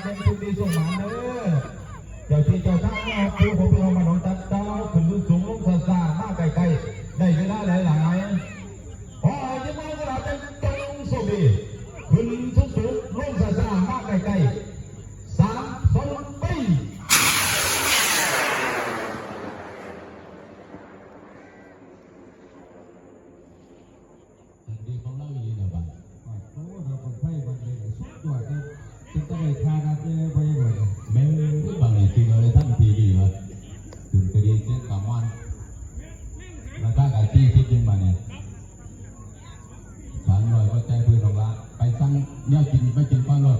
เป็นทุกดีส่งมาเด้อเจ้าที่เจ้าทางมาปูผมเป็นมาหนองตัดเต้าขึ้นสูงลงซามาไกลๆได้เวลาหลายๆพอจะมาเราเป็นตรงสุดีขึ้นสูงลงซามาไกลๆ3 2 ปีดีของเราอีกแล้วบ้างโอ้เราคนไฟบางทีสุดยอดเลยจนต้องไปทานอะไรไปหมดแม่ที่บางทีเราเลยทำทีดีวะถึงไปดีเช่นกามอนแล้วก็ไก่ที่คิดยังมาเนี่ยสารลอยก็ใจปืนออกละไปสั่งเนี่ยกินไม่กินก้อนรถ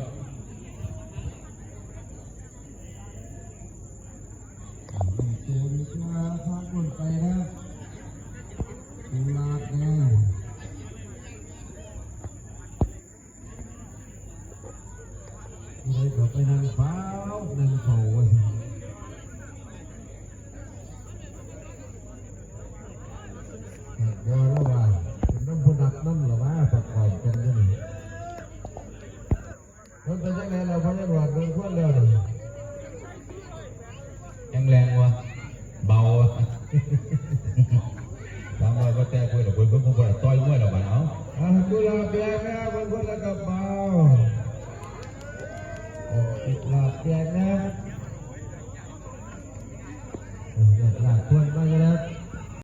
เจอมีตัวท้องคนไปนะดูลาดเนี่ยเลยก็ไปนั่งเฝ้านั่งโผล่เดี๋ยวแล้วว่าเป็นน้ำพุนักน้ำหรือว่าประกอบกันยังไงมันเป็นยังไงเราพยายามเดินขั้วเร็วเลยยังแรงวะ